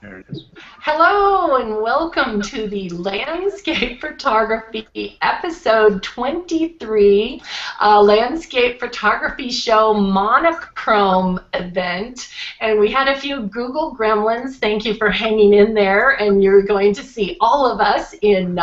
There it is. Hello and welcome to the Landscape Photography episode 23 Landscape Photography Show Monochrome event. And we had a few Google gremlins. Thank you for hanging in there. And you're going to see all of us in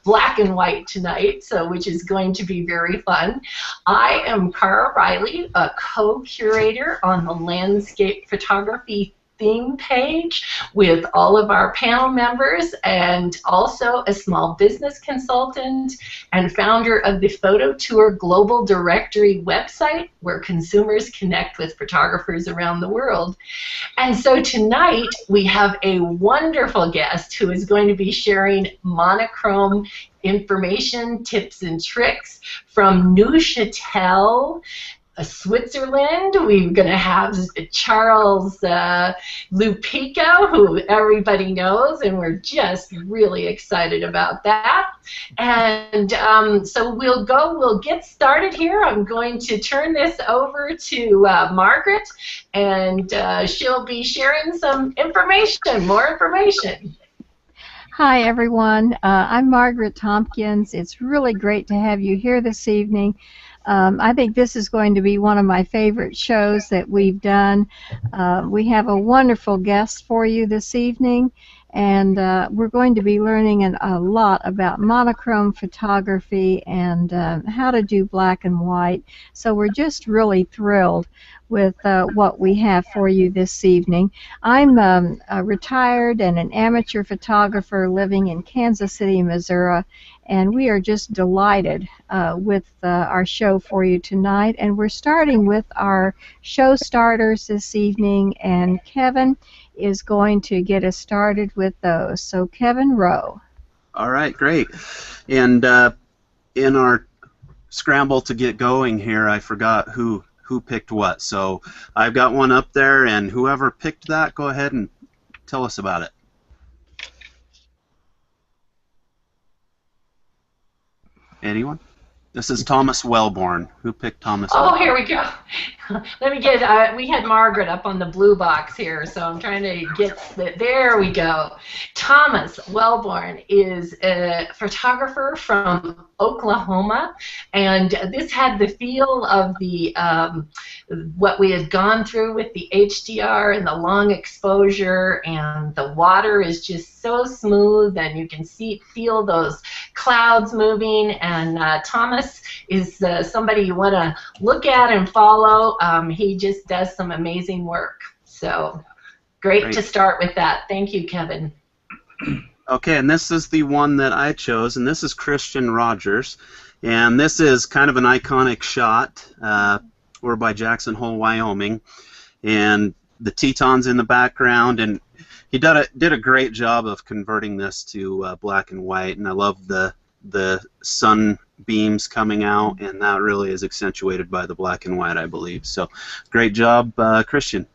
black and white tonight, which is going to be very fun. I am Cara Riley, a co-curator on the Landscape Photography theme page with all of our panel members, and also a small business consultant and founder of the Photo Tour Global Directory website where consumers connect with photographers around the world. And so tonight we have a wonderful guest who is going to be sharing monochrome information, tips and tricks from Neuchâtel, Switzerland. We're going to have Charles Lupica, who everybody knows, and we're just really excited about that. And so we'll get started here. I'm going to turn this over to Margaret, and she'll be sharing some information, more information. Hi, everyone. I'm Margaret Tompkins. It's really great to have you here this evening. I think this is going to be one of my favorite shows that we've done. We have a wonderful guest for you this evening, and we're going to be learning a lot about monochrome photography and how to do black and white. So we're just really thrilled with what we have for you this evening. I'm a retired and an amateur photographer living in Kansas City, Missouri, and we are just delighted with our show for you tonight. And we're starting with our show starters this evening, and Kevin is going to get us started with those. So Kevin Rowe. All right, great. And in our scramble to get going here, I forgot who picked what. So I've got one up there, and whoever picked that, go ahead and tell us about it. Anyone? This is Thomas Wellborn. Who picked Thomas Wellborn? Oh, here we go. Let me get, we had Margaret up on the blue box here, so I'm trying to get, there we go. Thomas Wellborn is a photographer from Oklahoma, and this had the feel of the, what we had gone through with the HDR and the long exposure, and the water is just so smooth, and you can feel those clouds moving, and Thomas is somebody you want to look at and follow. He just does some amazing work. So great to start with that. Thank you, Kevin. Okay, and this is the one that I chose, and this is Christian Rogers. And this is kind of an iconic shot. We're by Jackson Hole, Wyoming. And the Tetons in the background, and he did a great job of converting this to black and white, and I love the sun beams coming out, and that really is accentuated by the black and white, I believe. So great job, Christian.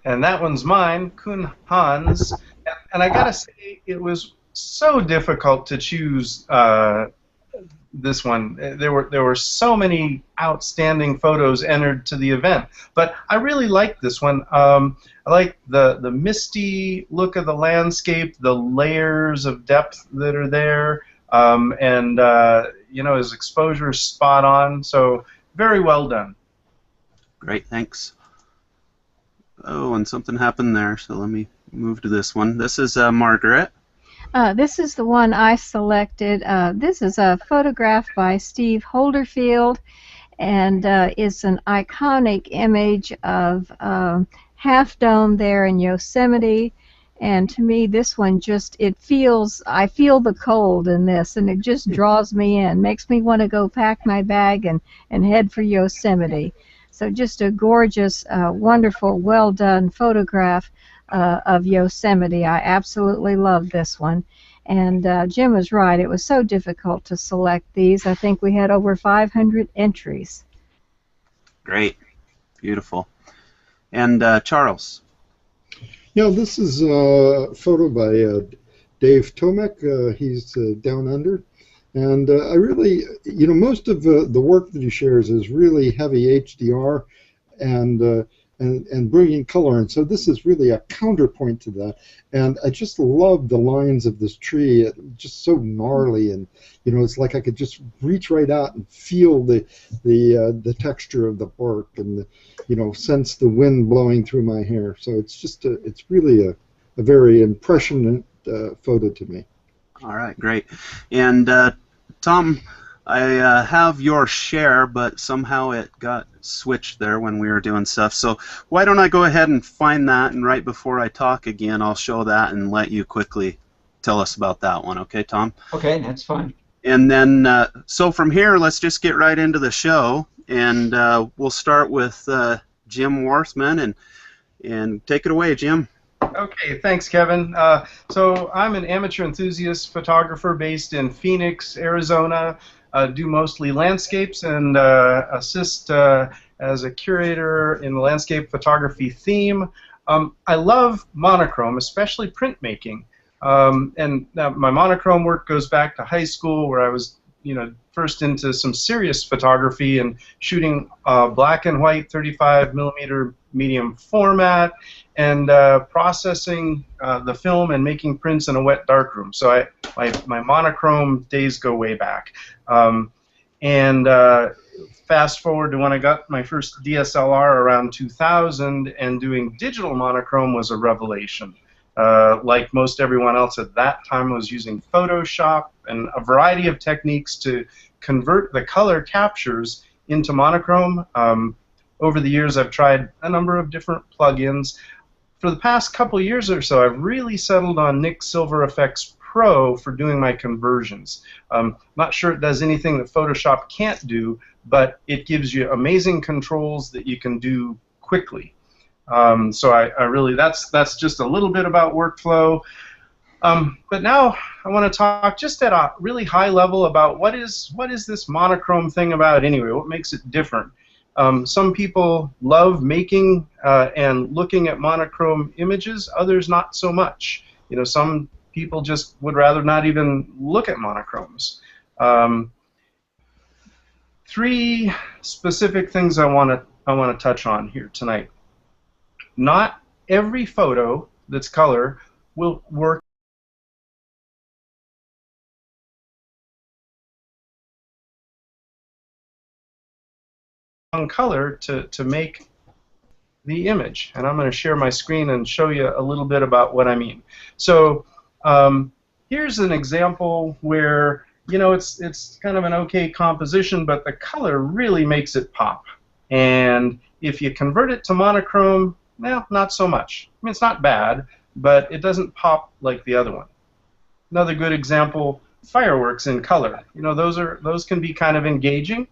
And that one's mine, Kun Hans. And I gotta say, it was so difficult to choose this one. There were so many outstanding photos entered to the event, but I really liked this one. I like the misty look of the landscape, the layers of depth that are there, and you know, his exposure is spot on. So very well done. Great, thanks. Oh, and something happened there, so let me move to this one. This is Margaret. This is the one I selected. This is a photograph by Steve Holderfield, and it's an iconic image of Half Dome there in Yosemite. And to me, this one I feel the cold in this, and it just draws me in, makes me want to go pack my bag and head for Yosemite. So just a gorgeous, wonderful, well-done photograph of Yosemite. I absolutely love this one. And Jim was right. It was so difficult to select these. I think we had over 500 entries. Great. Beautiful. And Charles. Yeah, this is a photo by Dave Tomek. He's down under. And I really, most of the work that he shares is really heavy HDR, and and bringing color in. So this is really a counterpoint to that. And I just love the lines of this tree. It's just so gnarly, and it's like I could just reach right out and feel the texture of the bark, and sense the wind blowing through my hair. So it's really a very impressionant photo to me. All right, great. And Tom, I have your share, but somehow it got switched there when we were doing stuff. So why don't I go ahead and find that, and right before I talk again, I'll show that and let you quickly tell us about that one. Okay, Tom? Okay, that's fine. And then, so from here, let's just get right into the show, and we'll start with Jim Warthman, and take it away, Jim. Okay, thanks, Kevin. So I'm an amateur enthusiast photographer based in Phoenix, Arizona. Do mostly landscapes and assist as a curator in the landscape photography theme. I love monochrome, especially printmaking. And my monochrome work goes back to high school, where I was, first into some serious photography and shooting black and white 35mm medium format, and processing the film and making prints in a wet darkroom. So my monochrome days go way back. Fast forward to when I got my first DSLR around 2000, and doing digital monochrome was a revelation. Like most everyone else at that time, I was using Photoshop and a variety of techniques to convert the color captures into monochrome. Over the years, I've tried a number of different plugins. For the past couple years or so, I've really settled on Nik Silver Effects Pro for doing my conversions. Not sure it does anything that Photoshop can't do, but it gives you amazing controls that you can do quickly. So I really, that's just a little bit about workflow. But now I want to talk just at a really high level about what is this monochrome thing about anyway? What makes it different? Some people love making and looking at monochrome images, others not so much. Some people just would rather not even look at monochromes. Three specific things I want to touch on here tonight. Not every photo that's color will work on color to make the image. And I'm going to share my screen and show you a little bit about what I mean. So here's an example where it's kind of an okay composition, but the color really makes it pop. And if you convert it to monochrome, well, not so much. I mean, it's not bad, but it doesn't pop like the other one. Another good example, fireworks in color. Those can be kind of engaging,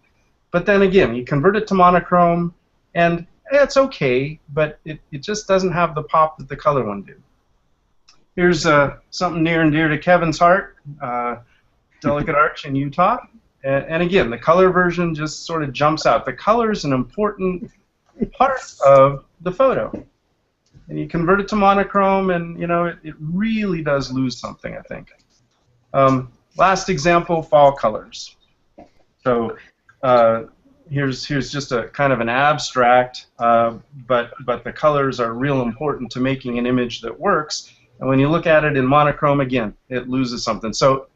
but then again, you convert it to monochrome, and it's okay, but it just doesn't have the pop that the color one did. Here's something near and dear to Kevin's heart, Delicate Arch in Utah. And again, the color version just sort of jumps out. The color is an important part of the photo. And you convert it to monochrome, and it really does lose something, I think. Last example, fall colors. So here's just a kind of an abstract, but the colors are real important to making an image that works. And when you look at it in monochrome, again, it loses something. So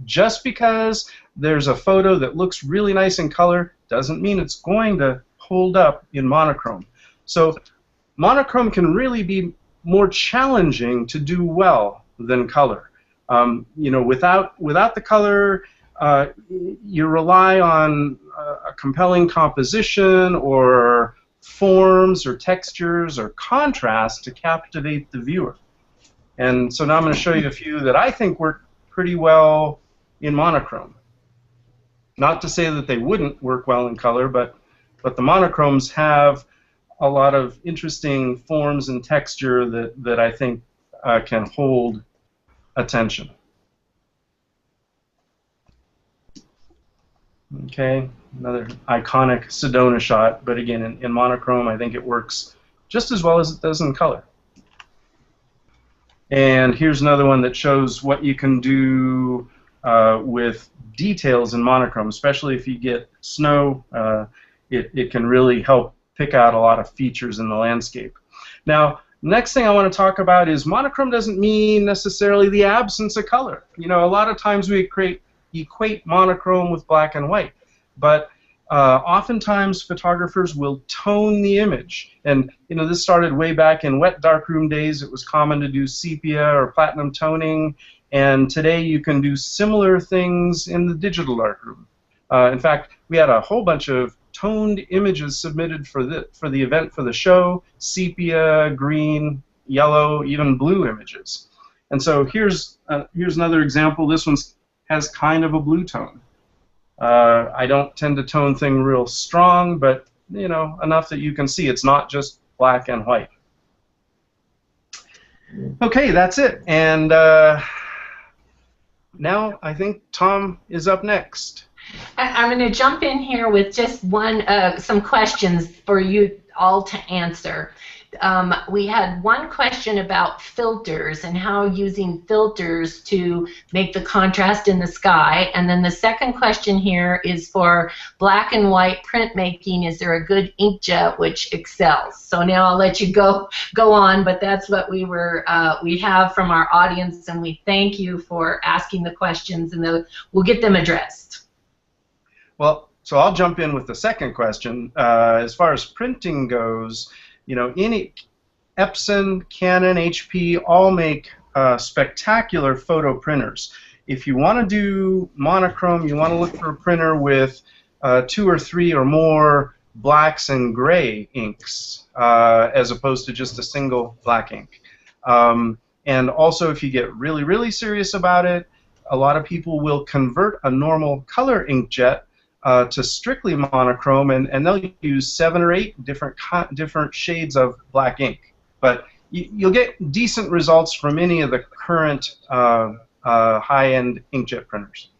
just because there's a photo that looks really nice in color doesn't mean it's going to hold up in monochrome. So monochrome can really be more challenging to do well than color. Without the color, you rely on a compelling composition or forms or textures or contrast to captivate the viewer. And so now I'm going to show you a few that I think work pretty well in monochrome. Not to say that they wouldn't work well in color, but the monochromes have a lot of interesting forms and texture that I think can hold attention. Okay, another iconic Sedona shot, but again, in monochrome, I think it works just as well as it does in color. And here's another one that shows what you can do with details in monochrome, especially if you get snow. It can really help pick out a lot of features in the landscape. Now, next thing I want to talk about is monochrome doesn't mean necessarily the absence of color. You know, a lot of times we equate monochrome with black and white, but oftentimes photographers will tone the image. And you know, this started way back in wet darkroom days. It was common to do sepia or platinum toning, and today you can do similar things in the digital darkroom. In fact, we had a whole bunch of toned images submitted for the event for the show: sepia, green, yellow, even blue images. And so here's another example. This one has kind of a blue tone. I don't tend to tone things real strong, but you know, enough that you can see it's not just black and white. Okay, that's it. And now I think Tom is up next. I'm going to jump in here with just some questions for you all to answer. We had one question about filters and how using filters to make the contrast in the sky, and then the second question here is for black and white printmaking. Is there a good inkjet which excels? So now I'll let you go on, but that's what we have from our audience, and we thank you for asking the questions, and we'll get them addressed. Well, so I'll jump in with the second question. As far as printing goes, you know, any Epson, Canon, HP all make spectacular photo printers. If you want to do monochrome, you want to look for a printer with 2 or 3 or more blacks and gray inks, as opposed to just a single black ink. And also, if you get really, really serious about it, a lot of people will convert a normal color inkjet to strictly monochrome, and they'll use 7 or 8 different shades of black ink. But you'll get decent results from any of the current high-end inkjet printers.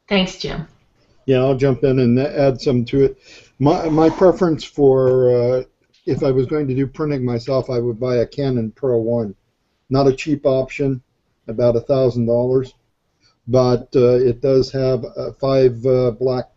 Thanks, Jim. Yeah, I'll jump in and add some to it. My preference for if I was going to do printing myself, I would buy a Canon Pro 1. Not a cheap option, about $1,000, but it does have 5 black.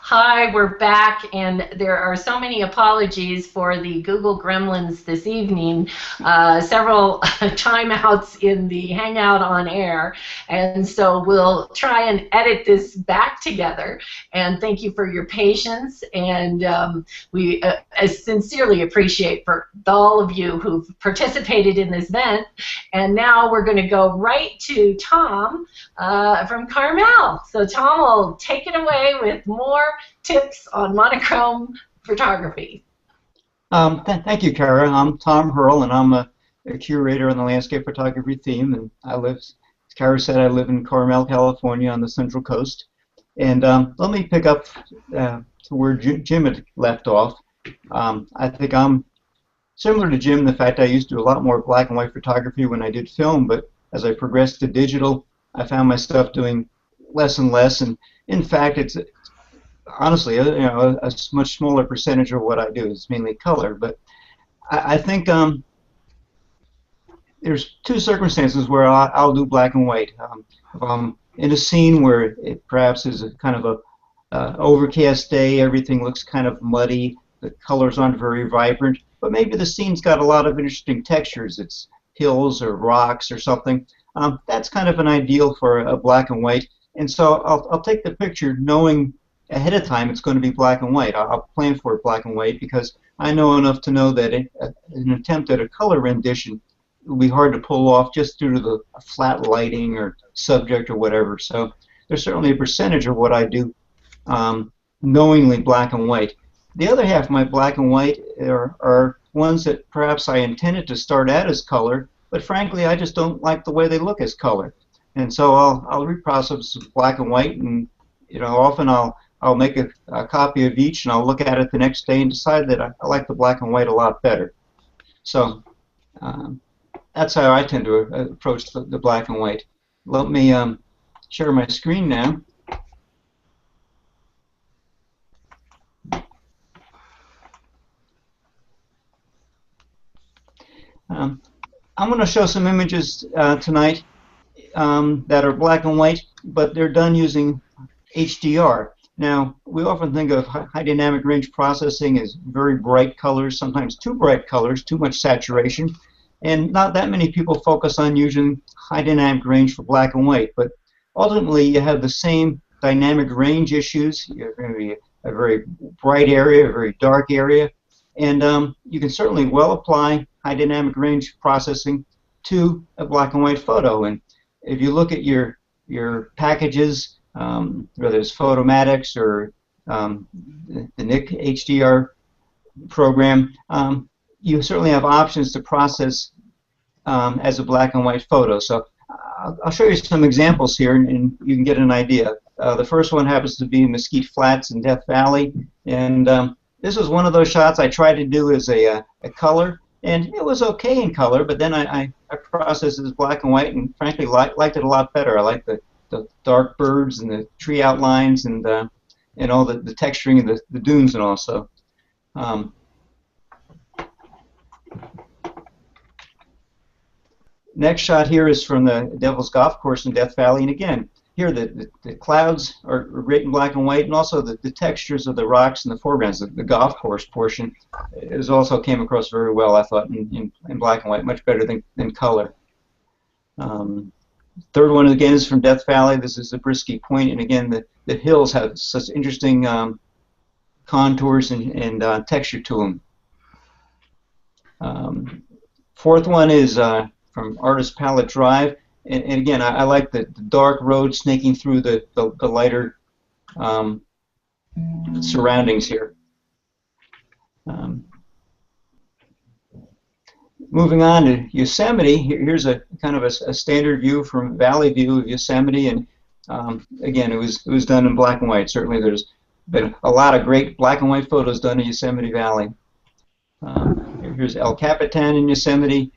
Hi, we're back, and there are so many apologies for the Google gremlins this evening. Several timeouts in the Hangout on air, and so we'll try and edit this back together. And thank you for your patience, and we sincerely appreciate for all of you who've participated in this event. And now we're going to go right to Tom from Carmel. So Tom will take it away with more tips on monochrome photography. Thank you, Kara. I'm Tom Hurl, and I'm a curator on the landscape photography theme. And I live, as Kara said, I live in Carmel, California, on the Central Coast. And let me pick up to where Jim had left off. I think I'm similar to Jim. The fact I used to do a lot more black and white photography when I did film, but as I progressed to digital, I found myself doing less and less. And in fact, it's honestly, you know, a much smaller percentage of what I do is mainly color. But I think there's 2 circumstances where I'll do black and white. If I'm in a scene where it perhaps is a kind of a overcast day, everything looks kind of muddy, the colors aren't very vibrant, but maybe the scene's got a lot of interesting textures. It's hills or rocks or something. That's kind of an ideal for a black and white. And so I'll take the picture knowing ahead of time it's going to be black and white. I'll plan for it black and white because I know enough to know that an attempt at a color rendition will be hard to pull off just due to the flat lighting or subject or whatever. So there's certainly a percentage of what I do knowingly black and white. The other half of my black and white are ones that perhaps I intended to start out as color, but frankly I just don't like the way they look as color. And so I'll reprocess black and white, and you know, often I'll make a copy of each, and I'll look at it the next day and decide that I like the black and white a lot better. So that's how I tend to approach the black and white. Let me share my screen now. I'm going to show some images tonight that are black and white, but they're done using HDR. Now, we often think of high dynamic range processing as very bright colors, sometimes too bright colors, too much saturation, and not that many people focus on using high dynamic range for black and white, but ultimately you have the same dynamic range issues. You're going to be a very bright area, a very dark area, and you can certainly well apply high dynamic range processing to a black and white photo. And if you look at your packages, whether it's Photomatics or the NIC HDR program, you certainly have options to process as a black and white photo. So I'll show you some examples here, and you can get an idea. The first one happens to be Mesquite Flats in Death Valley, and this was one of those shots I tried to do as a color, and it was okay in color, but then I processed it as black and white, and frankly liked it a lot better. I like the dark birds and the tree outlines and all the texturing of the dunes and all. So next shot here is from the Devil's Golf Course in Death Valley, and again, here the clouds are great in black and white, and also the textures of the rocks in the foregrounds. The golf course portion is also came across very well, I thought, in black and white, much better than color. Third one again is from Death Valley. This is Zabriskie Point, and again the hills have such interesting contours and texture to them. Fourth one is from Artist Palette Drive. And again, I like the dark road snaking through the lighter surroundings here. Moving on to Yosemite, here's a kind of a standard view from Valley View of Yosemite, and again, it was done in black and white. Certainly, there's been a lot of great black and white photos done in Yosemite Valley. Here's El Capitan in Yosemite.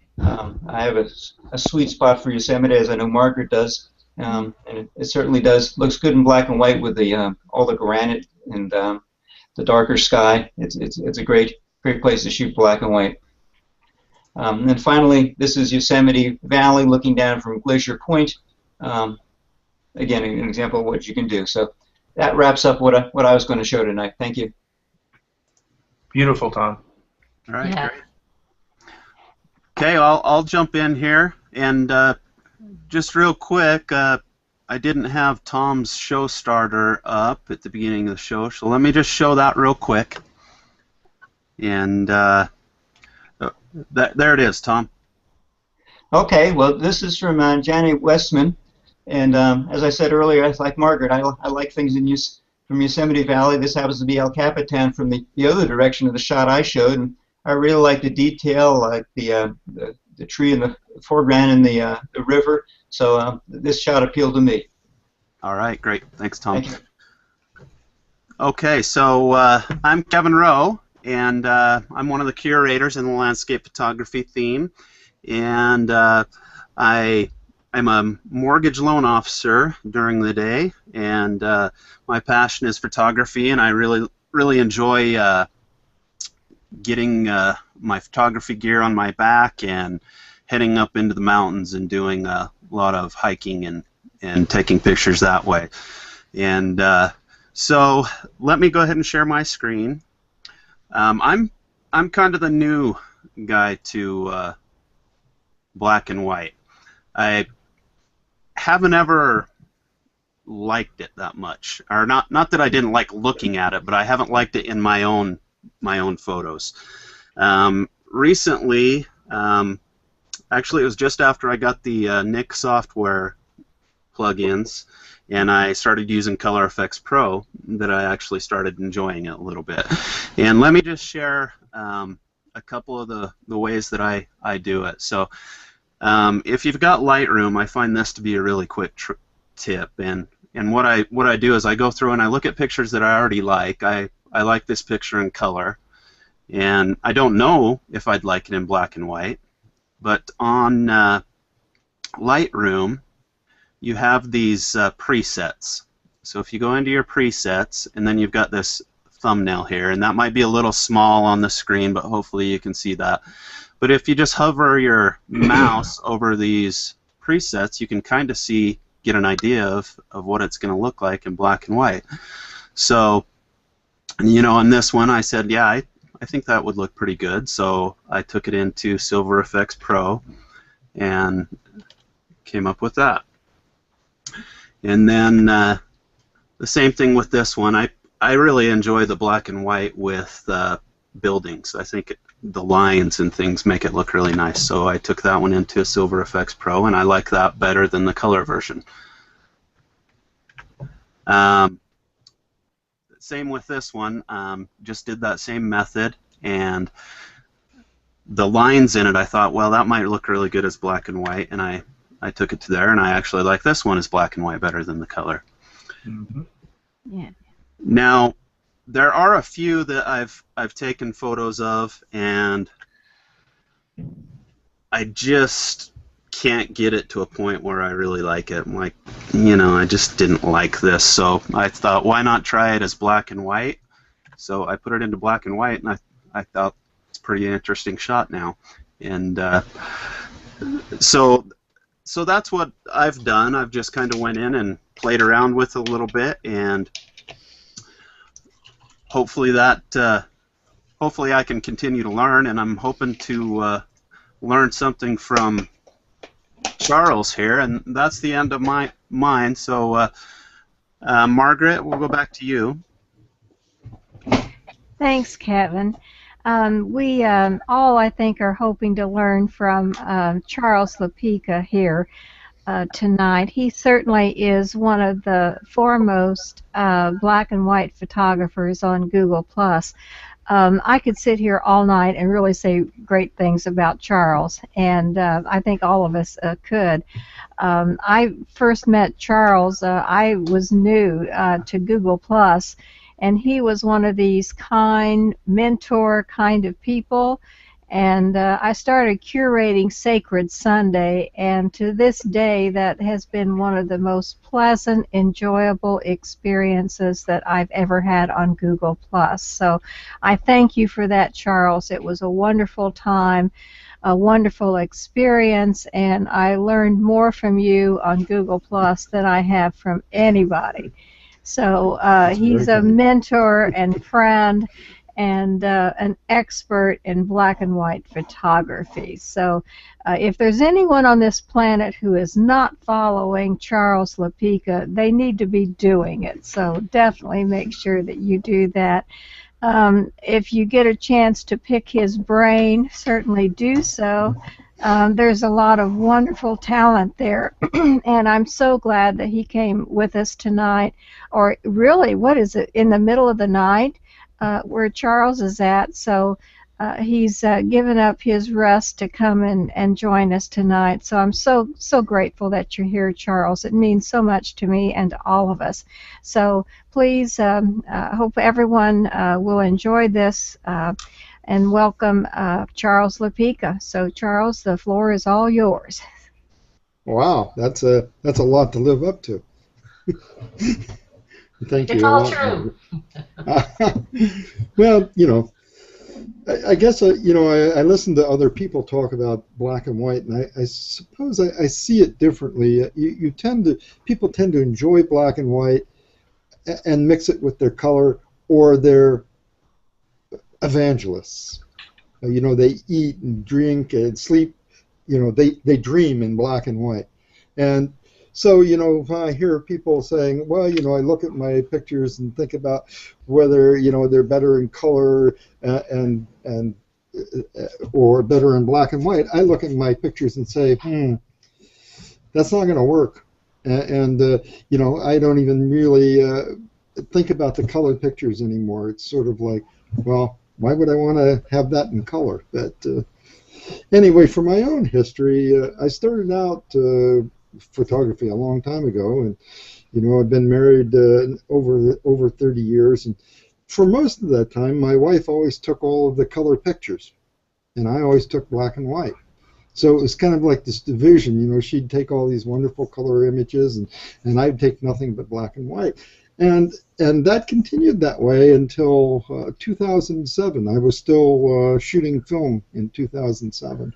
I have a sweet spot for Yosemite, as I know Margaret does, and it certainly looks good in black and white with the all the granite and the darker sky. It's a great place to shoot black and white. And then finally, this is Yosemite Valley looking down from Glacier Point. Again, an example of what you can do. So that wraps up what I was going to show tonight. Thank you. Beautiful, Tom. All right, Yeah. great. Okay, I'll jump in here, and just real quick, I didn't have Tom's show starter up at the beginning of the show, so let me just show that real quick. And there it is, Tom. Okay, well, this is from Janet Westman, and as I said earlier, like Margaret, I like things from Yosemite Valley. This happens to be El Capitan from the other direction of the shot I showed, and I really like the detail, like the tree in the foreground and the river. So this shot appealed to me. All right, great. Thanks, Tom. Thank you. Okay, so I'm Kevin Rowe, and I'm one of the curators in the landscape photography theme, and I'm a mortgage loan officer during the day, and my passion is photography, and I really enjoy getting my photography gear on my back and heading up into the mountains and doing a lot of hiking and taking pictures that way. And so let me go ahead and share my screen. I'm kind of the new guy to black and white. I haven't ever liked it that much, or not that I didn't like looking at it, but I haven't liked it in my own photos. Recently, actually it was just after I got the NIC software plugins and I started using Color Effects Pro that I actually started enjoying it a little bit. And let me just share a couple of the ways that I do it. So if you've got Lightroom, I find this to be a really quick tip, and what I do is I go through and I look at pictures that I already like. I like this picture in color, and I don't know if I'd like it in black and white, but on Lightroom you have these presets. So if you go into your presets, and then you've got this thumbnail here, and that might be a little small on the screen, but hopefully you can see that. But if you just hover your mouse over these presets, you can kind of get an idea of what it's going to look like in black and white. So, on this one, I said, yeah, I think that would look pretty good. So I took it into Silver Effects Pro and came up with that. And then the same thing with this one. I really enjoy the black and white with buildings. I think the lines and things make it look really nice. So I took that one into Silver Effects Pro, and I like that better than the color version. Same with this one. Just did that same method, and the lines in it, I thought, well, that might look really good as black and white, and I took it to there, and I actually like this one as black and white better than the color. Mm-hmm. Yeah. Now, there are a few that I've taken photos of, and I just can't get it to a point where I really like it. I'm like, I just didn't like this, so I thought, why not try it as black and white? So I put it into black and white, and I thought it's a pretty interesting shot now. And so that's what I've done. I've just kind of went in and played around with it a little bit, and hopefully hopefully I can continue to learn, and I'm hoping to learn something from Charles here, and that's the end of mine. So Margaret, we'll go back to you. Thanks, Kevin. We all, I think, are hoping to learn from Charles Lupica here tonight. He certainly is one of the foremost black and white photographers on Google+. I could sit here all night and really say great things about Charles, and I think all of us could. I first met Charles, I was new to Google+, and he was one of these kind, mentor kind of people, and I started curating Sacred Sunday, and to this day that has been one of the most pleasant, enjoyable experiences that I've ever had on Google+. So I thank you for that, Charles. It was a wonderful time, a wonderful experience, and I learned more from you on Google+ than I have from anybody. So he's a mentor and friend, and an expert in black and white photography. So if there's anyone on this planet who is not following Charles Lupica, they need to be doing it. So definitely make sure that you do that. If you get a chance to pick his brain, certainly do so. There's a lot of wonderful talent there, and I'm so glad that he came with us tonight, or really, what is it, in the middle of the night? Where Charles is at, so he's given up his rest to come and join us tonight. So I'm so grateful that you're here, Charles. It means so much to me and to all of us. So please, hope everyone will enjoy this, and welcome Charles Lupica. So Charles, the floor is all yours. Wow, that's a lot to live up to. Thank you. It's all true. Well, I guess I listen to other people talk about black and white, and I suppose I see it differently. People tend to enjoy black and white and mix it with their color, or they're evangelists. They eat and drink and sleep. They dream in black and white, and so, I hear people saying, well, I look at my pictures and think about whether, they're better in color or better in black and white. I look at my pictures and say, that's not going to work. And I don't even really think about the colored pictures anymore. It's sort of like, well, why would I want to have that in color? But anyway, for my own history, I started out photography a long time ago, and I've been married over 30 years, and for most of that time my wife always took all of the color pictures and I always took black and white. So it was kind of like this division. She'd take all these wonderful color images, and I'd take nothing but black and white, and that continued that way until 2007. I was still shooting film in 2007.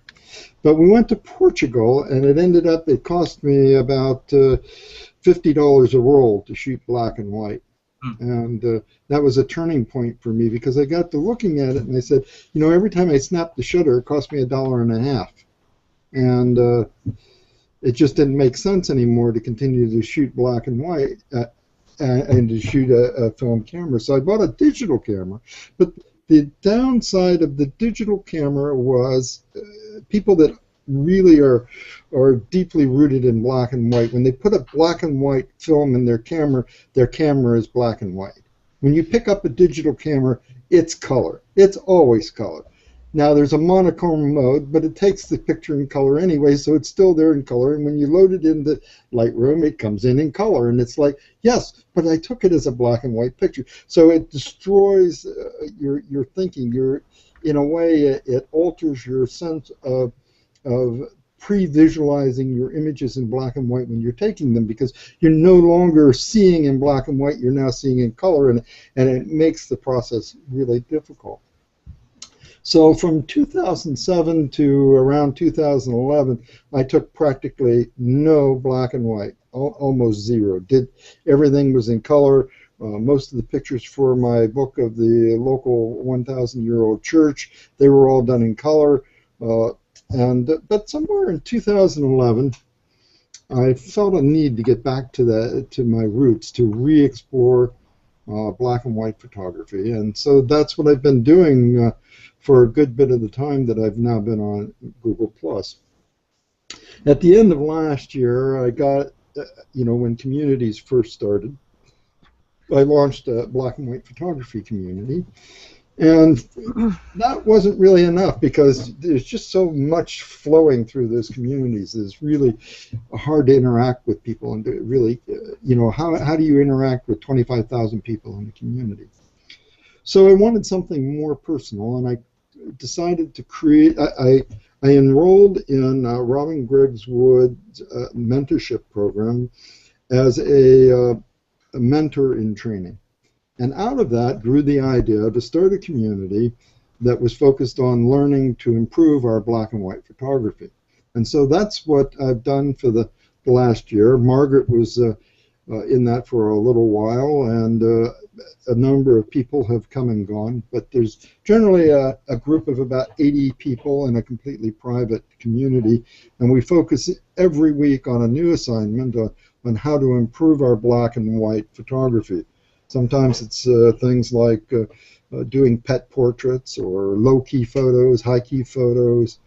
But we went to Portugal, and it cost me about $50 a roll to shoot black and white. And that was a turning point for me because I got to looking at it and I said, you know, every time I snapped the shutter, it cost me $1.50. And it just didn't make sense anymore to continue to shoot black and white and to shoot a film camera. So I bought a digital camera. But the downside of the digital camera was people that really are deeply rooted in black and white. When they put a black and white film in their camera is black and white. When you pick up a digital camera, it's color. It's always color. Now there's a monochrome mode, but it takes the picture in color anyway, so it's still there in color. And when you load it into Lightroom, it comes in color. And it's like, yes, but I took it as a black and white picture. So it destroys your thinking. In a way, it alters your sense of pre-visualizing your images in black and white when you're taking them, because you're no longer seeing in black and white, you're now seeing in color, and it makes the process really difficult. So from 2007 to around 2011, I took practically no black and white, almost zero. Everything was in color. Most of the pictures for my book of the local 1,000-year-old church, they were all done in color. But somewhere in 2011, I felt a need to get back to my roots, to re-explore black and white photography, and so that's what I've been doing for a good bit of the time that I've now been on Google+. At the end of last year, I got, when communities first started, I launched a black and white photography community. And that wasn't really enough because there's just so much flowing through those communities. It's really hard to interact with people and to really, how do you interact with 25,000 people in a community? So I wanted something more personal, and I decided to create, I enrolled in Robin Griggs Wood's mentorship program as a mentor in training. And out of that grew the idea to start a community that was focused on learning to improve our black and white photography. And so that's what I've done for the last year. Margaret was in that for a little while, and a number of people have come and gone. But there's generally a group of about 80 people in a completely private community, and we focus every week on a new assignment on how to improve our black and white photography. Sometimes it's things like doing pet portraits or low-key photos, high-key photos.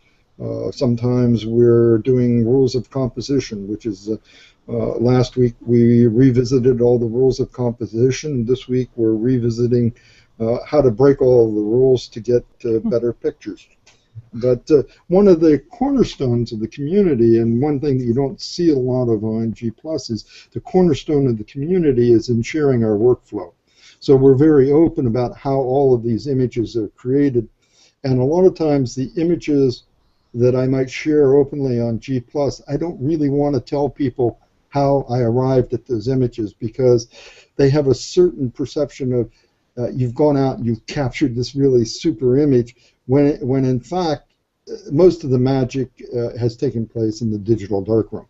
Sometimes we're doing rules of composition, which is last week we revisited all the rules of composition. This week we're revisiting how to break all of the rules to get better pictures. But one of the cornerstones of the community, and one thing that you don't see a lot of on G+, is the cornerstone of the community is in sharing our workflow. So we're very open about how all of these images are created. And a lot of times the images that I might share openly on G+, I don't really want to tell people how I arrived at those images, because they have a certain perception of you've gone out and you've captured this really super image, when in fact most of the magic has taken place in the digital darkroom.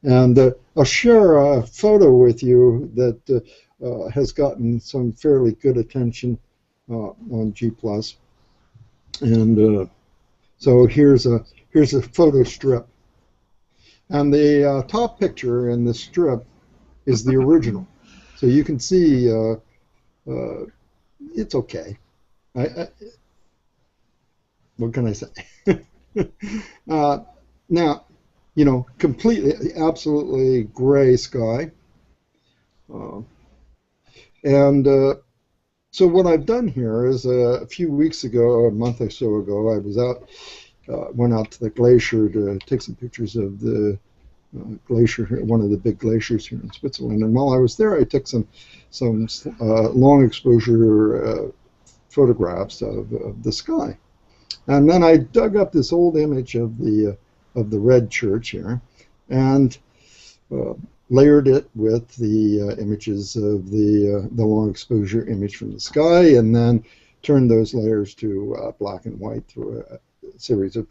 And I'll share a photo with you that has gotten some fairly good attention on G+. And so here's a photo strip. And the top picture in the strip is the original. So you can see it's okay. What can I say? Now, completely, absolutely gray sky. So what I've done here is a few weeks ago, a month or so ago, I was went out to the glacier to take some pictures of the glacier, one of the big glaciers here in Switzerland. And while I was there, I took some long exposure photographs of the sky. And then I dug up this old image of the red church here, and layered it with the images of the long exposure image from the sky, and then turned those layers to black and white through series of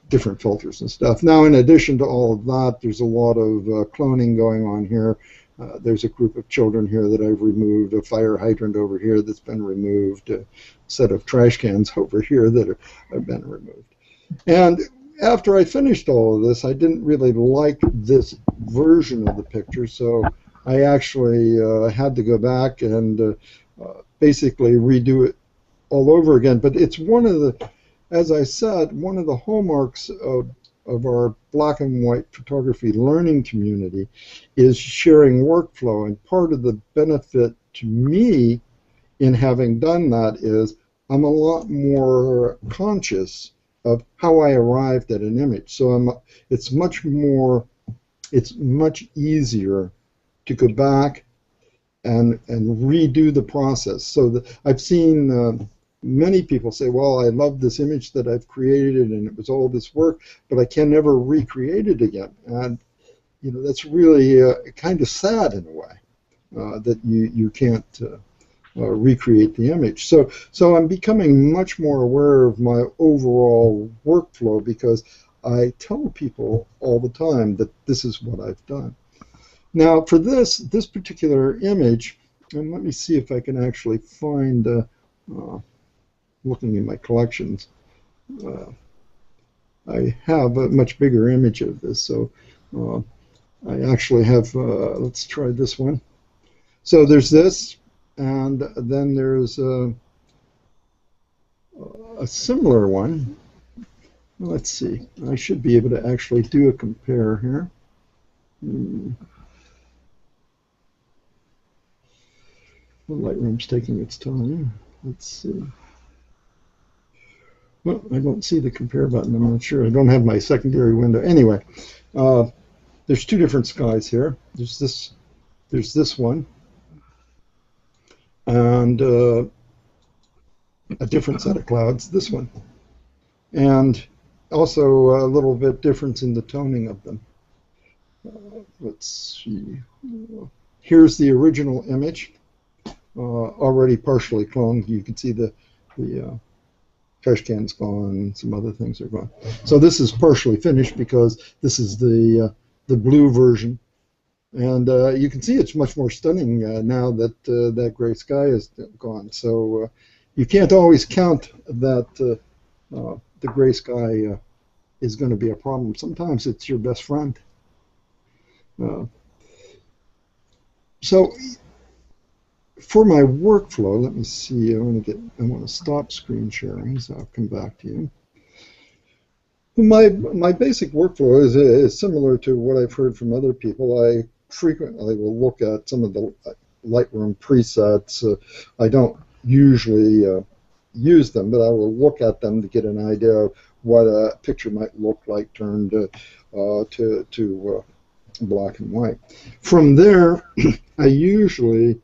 different filters and stuff. Now, in addition to all of that, there's a lot of cloning going on here. There's a group of children here that I've removed, a fire hydrant over here that's been removed, a set of trash cans over here that have been removed. And after I finished all of this, I didn't really like this version of the picture, so I actually had to go back and basically redo it all over again. But it's one of the, as I said, one of the hallmarks of our black and white photography learning community is sharing workflow. And part of the benefit to me in having done that is I'm a lot more conscious of how I arrived at an image. So it's much easier to go back and redo the process. So I've seen many people say, well, I love this image that I've created and it was all this work, but I can never recreate it again. And you know, that's really kind of sad in a way, that you can't recreate the image. So I'm becoming much more aware of my overall workflow because I tell people all the time that this is what I've done. Now for this particular image, and let me see if I can actually find, looking in my collections, I have a much bigger image of this, so I actually have, let's try this one. So there's this, and then there's a similar one. Let's see, I should be able to actually do a compare here. The Lightroom's taking its time. Let's see. Well, I don't see the compare button. I'm not sure. I don't have my secondary window. Anyway, there's two different skies here. There's this one, and a different set of clouds, this one, and also a little bit difference in the toning of them. Let's see. Here's the original image, already partially cloned. You can see the trash can's gone, some other things are gone. So this is partially finished because this is the blue version. And you can see it's much more stunning now that that gray sky is gone. So you can't always count that the gray sky is going to be a problem. Sometimes it's your best friend. So for my workflow, let me see. I want to stop screen sharing, so I'll come back to you. My basic workflow is similar to what I've heard from other people. I frequently will look at some of the Lightroom presets. I don't usually use them, but I will look at them to get an idea of what a picture might look like turned to black and white. From there, I usually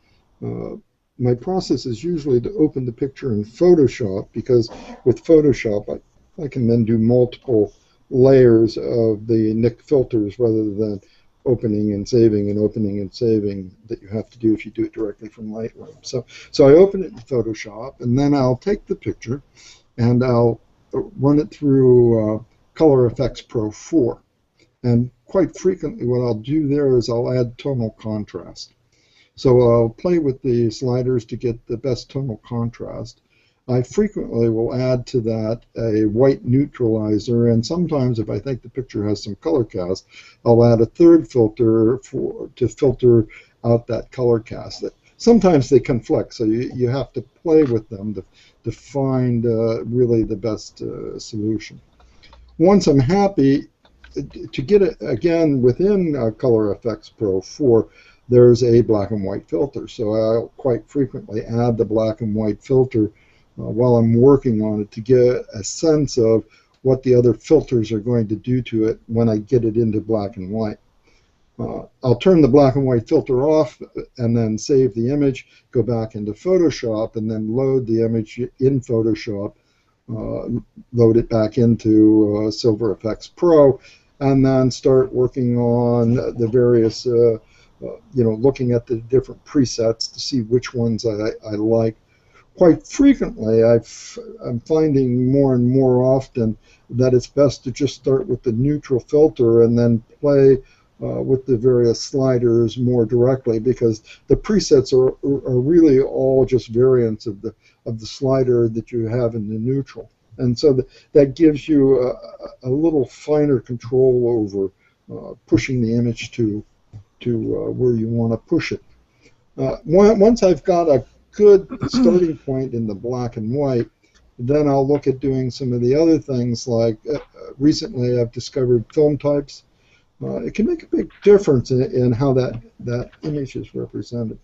my process is usually to open the picture in Photoshop, because with Photoshop I can then do multiple layers of the NIC filters rather than opening and saving that you have to do if you do it directly from Lightroom. So I open it in Photoshop, and then I'll take the picture and I'll run it through Color Effects Pro 4. And quite frequently what I'll do there is I'll add tonal contrast. So I'll play with the sliders to get the best tonal contrast. I frequently will add to that a white neutralizer, and sometimes if I think the picture has some color cast, I'll add a third filter to filter out that color cast. Sometimes they conflict, so you have to play with them to find really the best solution. Once I'm happy, to get it again within Color Effects Pro 4, there's a black and white filter. So I'll quite frequently add the black and white filter while I'm working on it to get a sense of what the other filters are going to do to it when I get it into black and white. I'll turn the black and white filter off and then save the image, go back into Photoshop, and then load the image in Photoshop, load it back into Silver Effects Pro, and then start working on the various, looking at the different presets to see which ones I like. quite frequently, I'm finding more and more often that it's best to just start with the neutral filter and then play with the various sliders more directly, because the presets are really all just variants of the slider that you have in the neutral, and so that gives you a little finer control over pushing the image to where you want to push it. Once I've got a good starting point in the black and white, then I'll look at doing some of the other things, like recently I've discovered film types. It can make a big difference in how that image is represented.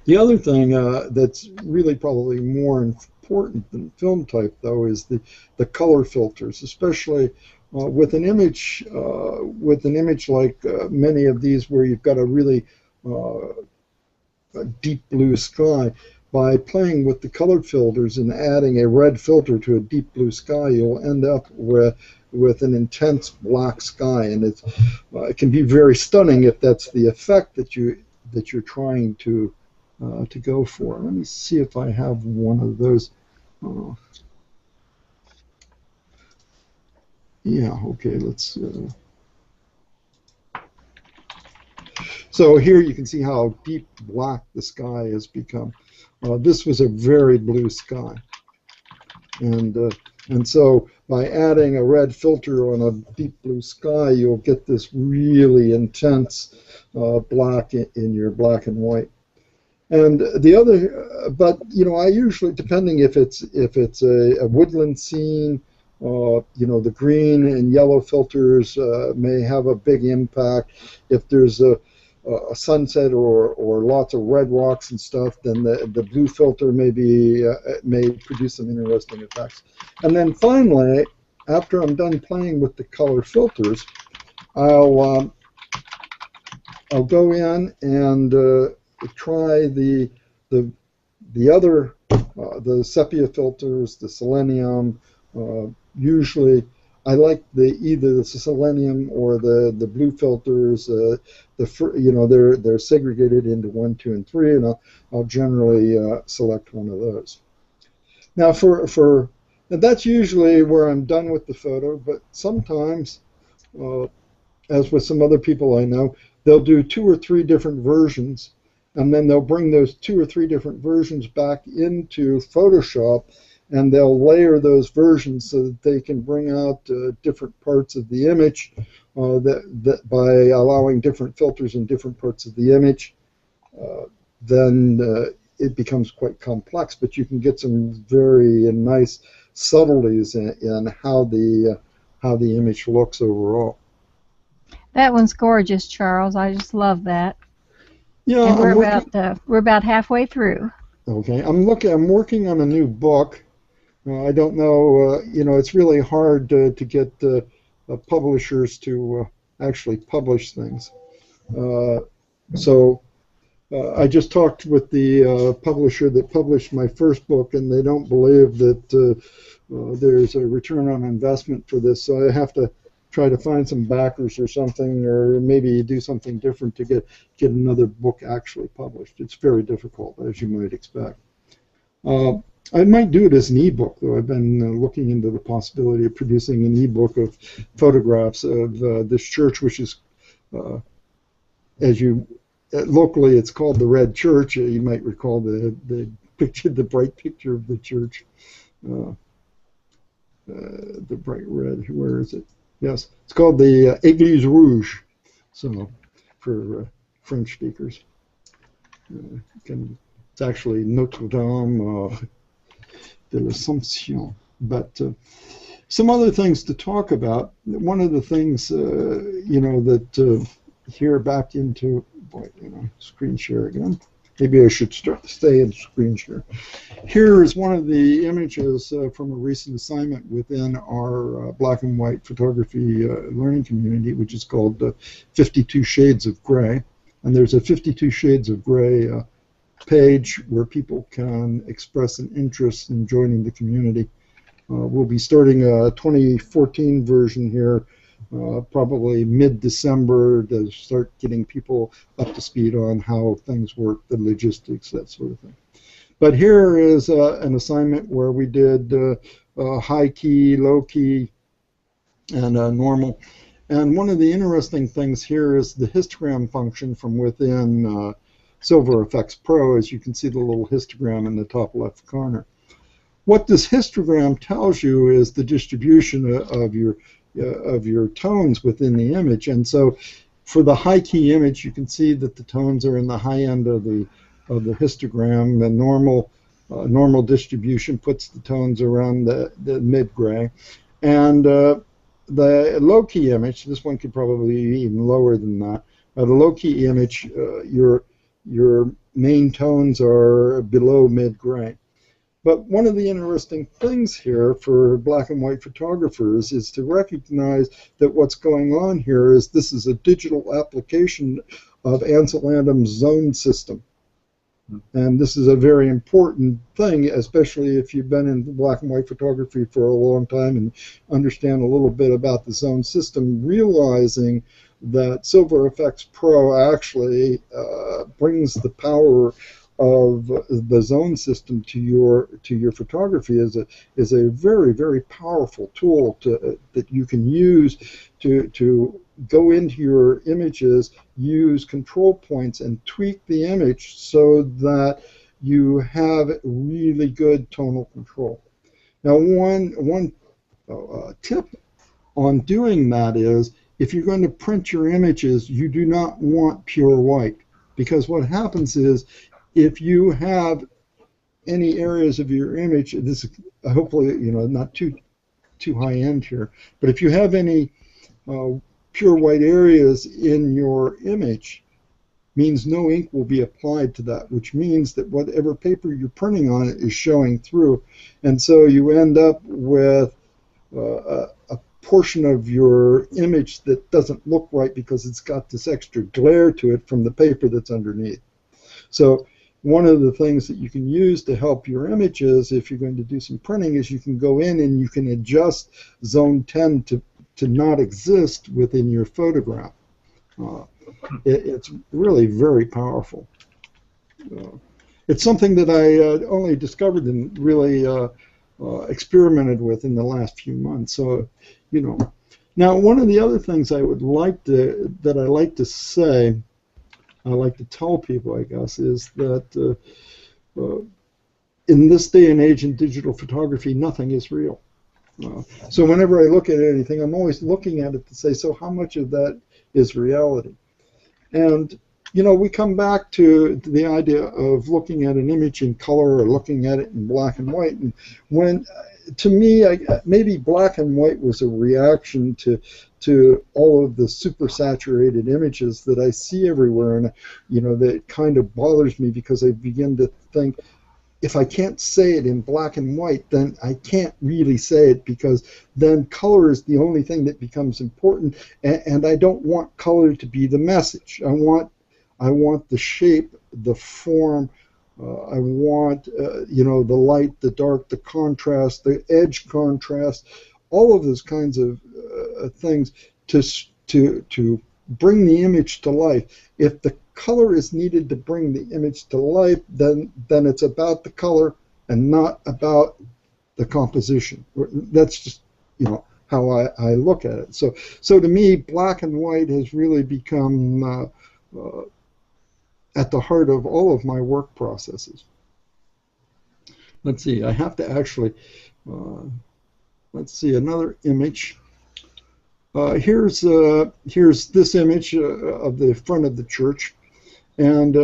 The other thing that's really probably more important than film type, though, is the color filters, especially with an image like many of these where you've got a really a deep blue sky. By playing with the color filters and adding a red filter to a deep blue sky, you'll end up with an intense black sky, and it can be very stunning if that's the effect that you're trying to go for. Let me see if I have one of those. Yeah, okay, let's. So here you can see how deep black the sky has become. This was a very blue sky, and so by adding a red filter on a deep blue sky, you'll get this really intense black in your black and white. And the other, but I usually, depending if it's a woodland scene, the green and yellow filters may have a big impact. If there's a sunset or lots of red rocks and stuff, then the blue filter may produce some interesting effects. And then finally, after I'm done playing with the color filters, I'll go in and try the other the sepia filters, the selenium. Usually, I like either the selenium or the blue filters. They're segregated into 1, 2, and 3, and I'll generally select one of those. Now, and that's usually where I'm done with the photo. But sometimes, as with some other people I know, they'll do 2 or 3 different versions, and then they'll bring those 2 or 3 different versions back into Photoshop, and they'll layer those versions so that they can bring out different parts of the image that by allowing different filters in different parts of the image. Then it becomes quite complex, but you can get some very nice subtleties in how the image looks overall. That one's gorgeous, Charles. I just love that. Yeah, and we're about halfway through. Okay, I'm working on a new book. I don't know. It's really hard to get publishers to actually publish things. So I just talked with the publisher that published my first book, and they don't believe that there's a return on investment for this. So I have to try to find some backers or something, or maybe do something different to get another book actually published. It's very difficult, as you might expect. I might do it as an e-book, though. I've been looking into the possibility of producing an e-book of photographs of this church, which is, locally it's called the Red Church. You might recall the picture, the bright picture of the church, the bright red. Where is it? Yes, it's called the Église Rouge. So, for French speakers, it's actually Notre Dame de l'Assomption. But some other things to talk about. One of the things, that here back into screen share again. Maybe I should stay in screen share. Here is one of the images from a recent assignment within our black and white photography learning community, which is called 52 Shades of Gray. And there's a 52 Shades of Gray page where people can express an interest in joining the community. We'll be starting a 2014 version here, probably mid-December, to start getting people up to speed on how things work, the logistics, that sort of thing. But here is an assignment where we did high key, low key, and normal. And one of the interesting things here is the histogram function from within Silver Effects Pro. As you can see the little histogram in the top left corner. What this histogram tells you is the distribution of your tones within the image. And so for the high key image, you can see that the tones are in the high end of the histogram. The normal distribution puts the tones around the mid gray. And the low key image, this one could probably be even lower than that. The low key image, your main tones are below mid gray. But one of the interesting things here for black and white photographers is to recognize that what's going on here is this is a digital application of Ansel Adams' zone system. And this is a very important thing, especially if you've been in black and white photography for a long time and understand a little bit about the zone system, realizing that Silver Effects Pro actually brings the power of the zone system to your photography is a very, very powerful tool that you can use to go into your images, use control points, and tweak the image so that you have really good tonal control. Now, one tip on doing that is if you're going to print your images, you do not want pure white, because what happens is if you have any areas of your image, this is hopefully not too high end here, but if you have any pure white areas in your image, means no ink will be applied to that, which means that whatever paper you're printing on it is showing through, and so you end up with a portion of your image that doesn't look right because it's got this extra glare to it from the paper that's underneath. So one of the things that you can use to help your images if you're going to do some printing is you can go in and you can adjust zone 10 to not exist within your photograph. It's really very powerful. It's something that I only discovered and really experimented with in the last few months. So, Now, one of the other things I would like to say, I like to tell people, I guess, is that in this day and age in digital photography, nothing is real. So whenever I look at anything, I'm always looking at it to say, so how much of that is reality? And, we come back to the idea of looking at an image in color or looking at it in black and white. And when, to me, maybe black and white was a reaction to all of the super saturated images that I see everywhere, and that kind of bothers me because I begin to think, if I can't say it in black and white, then I can't really say it, because then color is the only thing that becomes important, and I don't want color to be the message. I want the shape, the form. I want the light, the dark, the contrast, the edge contrast, all of those kinds of things to bring the image to life. If the color is needed to bring the image to life, then it's about the color and not about the composition. That's just how I look at it. So to me, black and white has really become at the heart of all of my work processes. Let's see, I have to actually, let's see, another image. Here's this image of the front of the church, and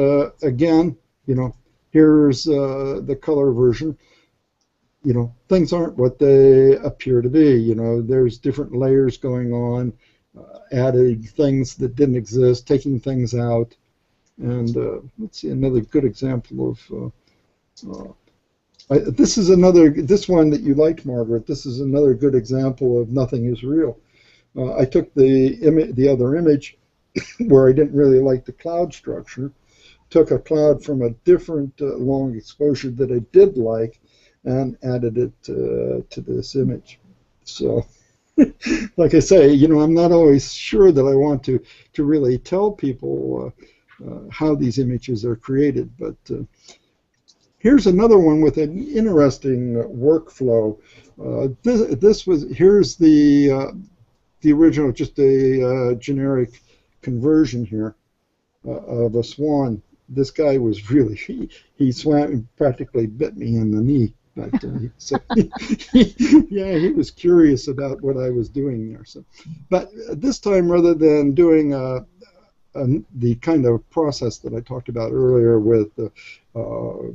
again, here's the color version. Things aren't what they appear to be. There's different layers going on, adding things that didn't exist, taking things out. And let's see another good example of this one that you liked, Margaret. This is another good example of nothing is real. I took the other image where I didn't really like the cloud structure, took a cloud from a different long exposure that I did like, and added it to this image. So, like I say, I'm not always sure that I want to really tell people how these images are created, but Here's another one with an interesting workflow. Here's the original, just a generic conversion here of a swan. This guy was really, he swam and practically bit me in the knee. But so yeah, he was curious about what I was doing there. So, but this time, rather than doing the kind of process that I talked about earlier with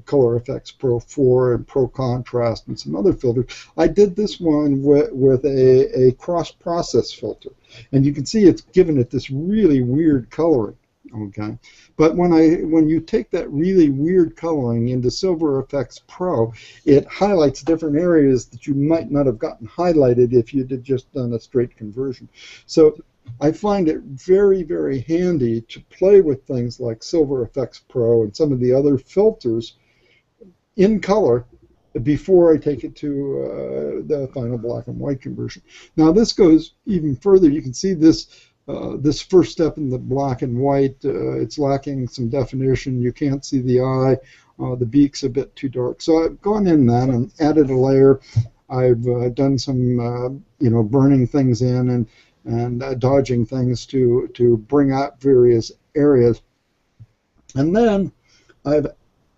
Color Effects Pro 4 and Pro Contrast and some other filters, I did this one with a cross-process filter. And you can see it's given it this really weird coloring. Okay, but when you take that really weird coloring into Silver Effects Pro, it highlights different areas that you might not have gotten highlighted if you had just done a straight conversion. So I find it very, very handy to play with things like Silver Effects Pro and some of the other filters in color before I take it to the final black and white conversion. Now this goes even further. You can see this this first step in the black and white, it's lacking some definition. You can't see the eye. The beak's a bit too dark. So I've gone in that and added a layer. I've done some burning things in and dodging things to bring out various areas. And then I've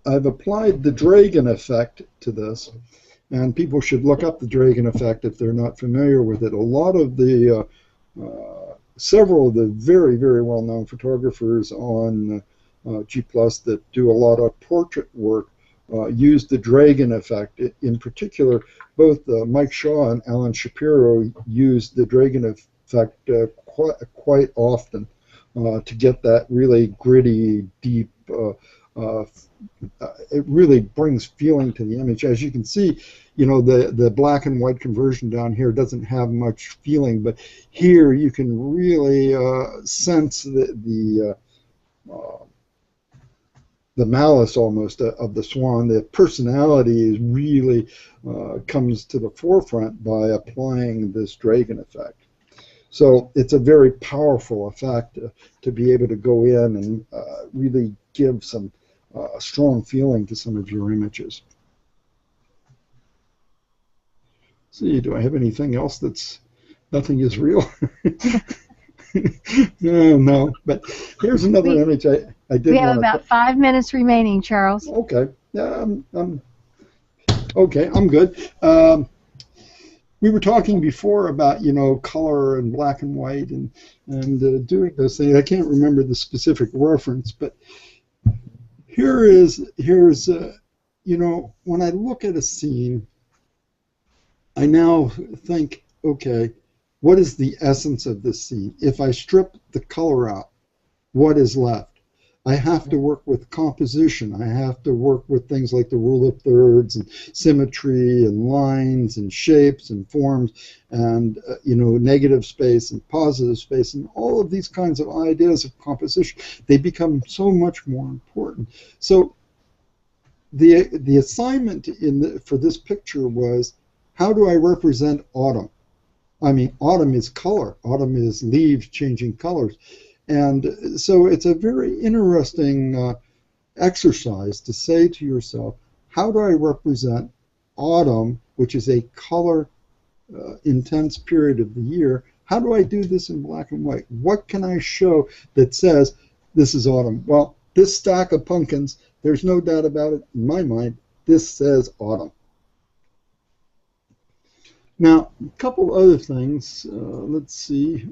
applied the Dragon effect to this. And people should look up the Dragon effect if they're not familiar with it. A lot of the several of the very, very well-known photographers on G+ that do a lot of portrait work use the Dragon effect. In particular, both Mike Shaw and Alan Shapiro use the Dragon effect quite often to get that really gritty, deep, it really brings feeling to the image. As you can see, the black and white conversion down here doesn't have much feeling, but here you can really sense the malice almost of the swan. The personality is really comes to the forefront by applying this Dragon effect. So it's a very powerful effect to be able to go in and really give some strong feeling to some of your images. See, do I have anything else that's nothing is real? No, but here's another image I did. We have about 5 minutes remaining, Charles. Okay. Okay, I'm good. We were talking before about color and black and white and doing those things. I can't remember the specific reference, but here's when I look at a scene, I now think, okay, what is the essence of this scene? If I strip the color out, what is left? I have to work with composition. I have to work with things like the rule of thirds and symmetry and lines and shapes and forms and negative space and positive space and all of these kinds of ideas of composition. They become so much more important. So the assignment for this picture was, how do I represent autumn? I mean, autumn is color. Autumn is leaves changing colors. And so it's a very interesting exercise to say to yourself, how do I represent autumn, which is a color intense period of the year? How do I do this in black and white? What can I show that says this is autumn? Well, this stack of pumpkins, there's no doubt about it in my mind, this says autumn. Now, a couple other things. Let's see.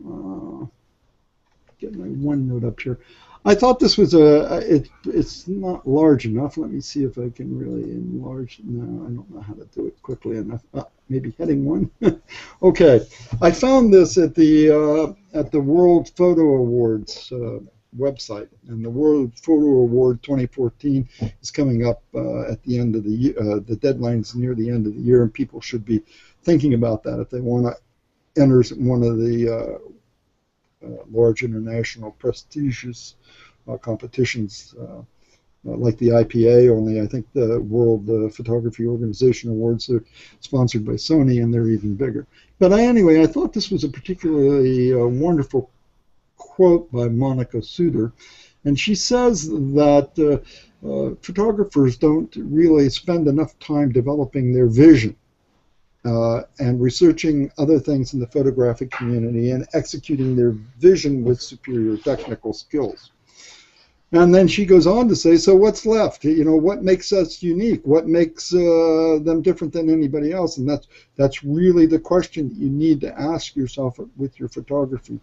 Get my OneNote up here. I thought this was it's not large enough. Let me see if I can really enlarge. No, I don't know how to do it quickly enough. Maybe heading 1. Okay, I found this at the World Photo Awards website, and the World Photo Award 2014 is coming up at the end of the year. The deadline's near the end of the year, and people should be thinking about that if they want to enter one of the large international prestigious competitions like the IPA, only I think the World Photography Organization Awards are sponsored by Sony, and they're even bigger. But anyway, I thought this was a particularly wonderful quote by Monica Suter, And she says that photographers don't really spend enough time developing their vision and researching other things in the photographic community and executing their vision with superior technical skills. And then she goes on to say, so what's left? You know, what makes us unique? What makes them different than anybody else? And that's really the question you need to ask yourself with your photography.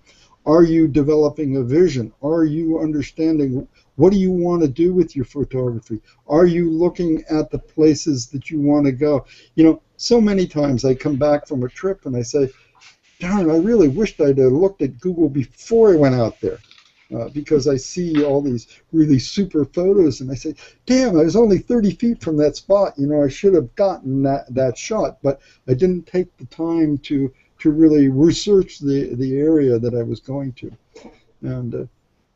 Are you developing a vision? Are you understanding what do you want to do with your photography? Are you looking at the places that you want to go? You know, so many times I come back from a trip and I say, darn, I really wished I'd have looked at Google before I went out there. Because I see all these really super photos, and I say, damn, I was only 30 feet from that spot. You know, I should have gotten that shot, but I didn't take the time to really research the area that I was going to. And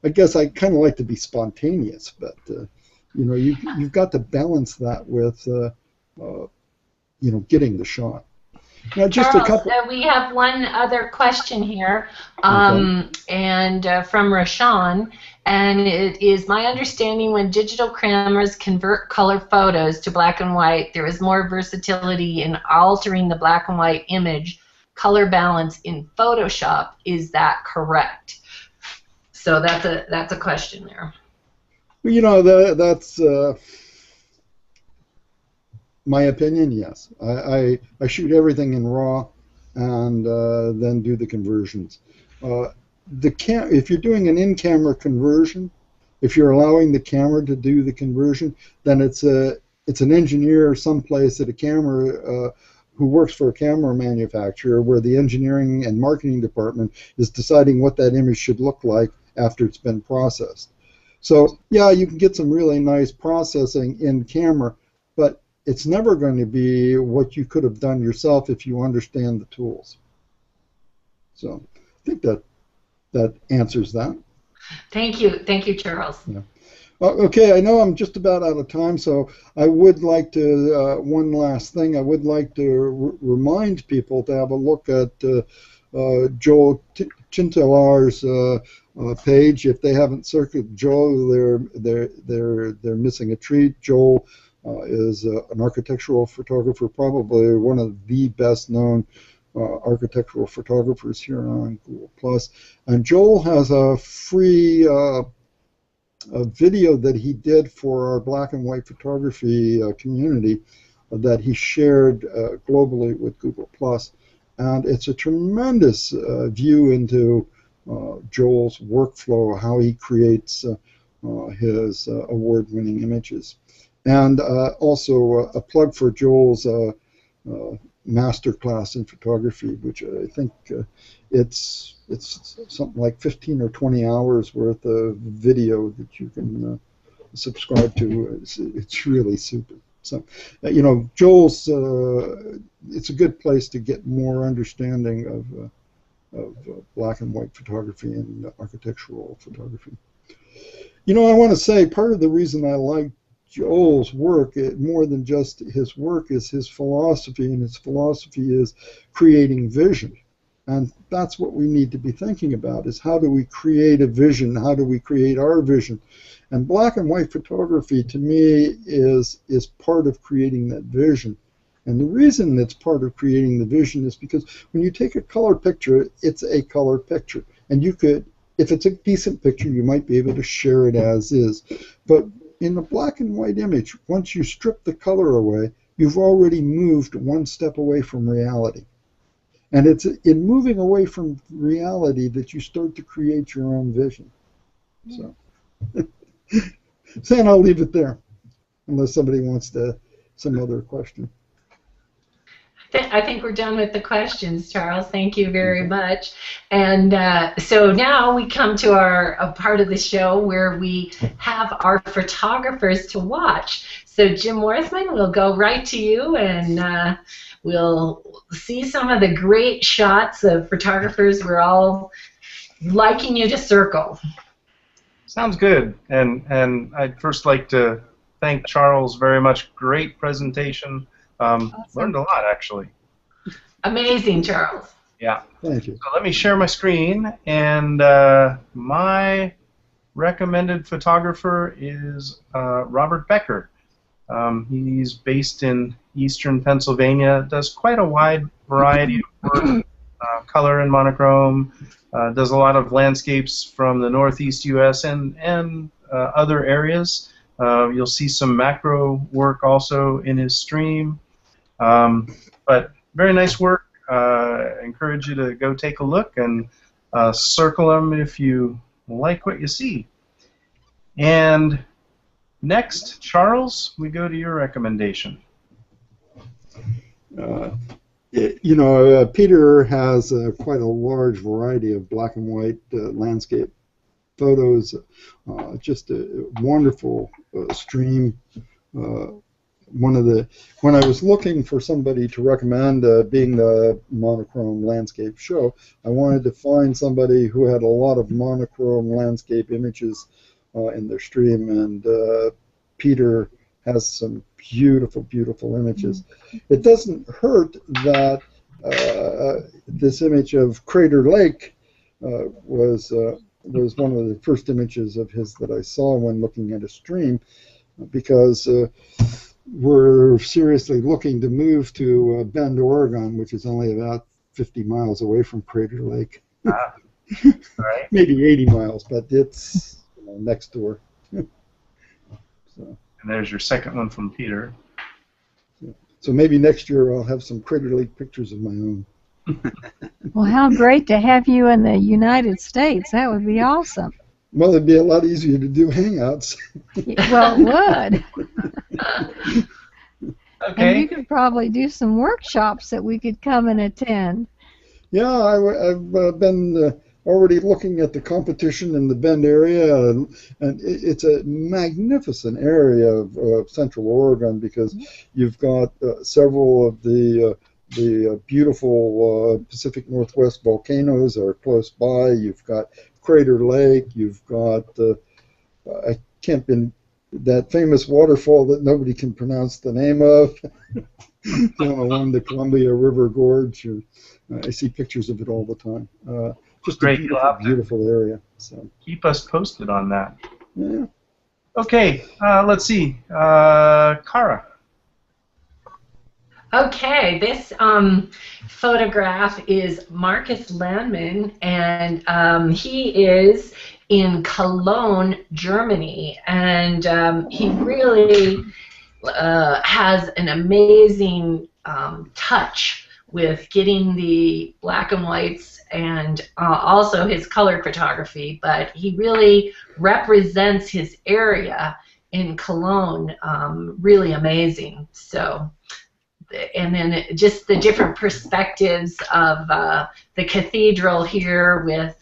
I guess I kind of like to be spontaneous, but you know, you've got to balance that with you know, getting the shot. Now, just Charles, a couple. We have one other question here, and from Rashawn, and it is my understanding when digital cameras convert color photos to black and white, there is more versatility in altering the black and white image color balance in Photoshop. Is that correct? So that's a question there. Well, you know, that's my opinion, yes. I shoot everything in RAW and then do the conversions. If you're doing an in-camera conversion, if you're allowing the camera to do the conversion, then it's an engineer someplace at a camera who works for a camera manufacturer where the engineering and marketing department is deciding what that image should look like after it's been processed. So yeah, you can get some really nice processing in camera, but it's never going to be what you could have done yourself if you understand the tools. So I think that answers that. Thank you, Charles. Yeah. Okay, I know I'm just about out of time, so I would like to, one last thing, I would like to remind people to have a look at Joel Chintelar's page. If they haven't circled Joel, they're missing a treat. Joel is an architectural photographer, probably one of the best known architectural photographers here on Google+. And Joel has a free a video that he did for our black and white photography community that he shared globally with Google+. And it's a tremendous view into Joel's workflow, how he creates his award-winning images. And also a plug for Joel's master class in photography, which I think it's something like 15 or 20 hours worth of video that you can subscribe to. It's really super. So, you know, Joel's, it's a good place to get more understanding of black and white photography and architectural photography. You know, I want to say part of the reason I like Joel's work, more than just his work, is his philosophy, and his philosophy is creating vision. And that's what we need to be thinking about, is how do we create a vision, how do we create our vision. And black and white photography, to me, is part of creating that vision. And the reason it's part of creating the vision is because when you take a color picture, it's a color picture. And you could, if it's a decent picture, you might be able to share it as is. But in a black and white image, once you strip the color away, you've already moved one step away from reality. And it's in moving away from reality that you start to create your own vision. So, and I'll leave it there, unless somebody wants some other question. I think we're done with the questions, Charles. Thank you very much. And so now we come to a part of the show where we have our photographers to watch. So Jim Warthman, we'll go right to you, and we'll see some of the great shots of photographers we're all liking you to circle. Sounds good. And I'd first like to thank Charles very much. Great presentation. Awesome. Learned a lot, actually. Amazing, Charles. Yeah. Thank you. So let me share my screen, and my recommended photographer is Robert Becker. He's based in eastern Pennsylvania, does quite a wide variety of work, color and monochrome, does a lot of landscapes from the northeast U.S. and other areas. You'll see some macro work also in his stream. But very nice work. I encourage you to go take a look and circle them if you like what you see. And next, Charles, we go to your recommendation. Peter has quite a large variety of black and white landscape photos. Just a wonderful stream. When I was looking for somebody to recommend being the monochrome landscape show, I wanted to find somebody who had a lot of monochrome landscape images in their stream, and Peter has some beautiful, beautiful images. It doesn't hurt that this image of Crater Lake was one of the first images of his that I saw when looking at a stream, because we're seriously looking to move to Bend, Oregon, which is only about 50 miles away from Crater Lake. All right. Maybe 80 miles, but it's next door. So. And there's your second one from Peter. So maybe next year I'll have some Crater Lake pictures of my own. Well, how great to have you in the United States. That would be awesome. Well, it'd be a lot easier to do Hangouts. Well, it would. Okay. And you could probably do some workshops that we could come and attend. Yeah, I've been already looking at the competition in the Bend area, and it's a magnificent area of Central Oregon, because you've got several of the beautiful Pacific Northwest volcanoes are close by. You've got Crater Lake. You've got that famous waterfall that nobody can pronounce the name of down along the Columbia River Gorge. I see pictures of it all the time. Just Great. a beautiful, beautiful area. So Keep us posted on that. yeah. Okay, let's see. Cara. Okay, this photograph is Marcus Landman, and he is in Cologne, Germany, and he really has an amazing touch with getting the black and whites and also his color photography, but he really represents his area in Cologne really amazing. So. And then just the different perspectives of the cathedral here, with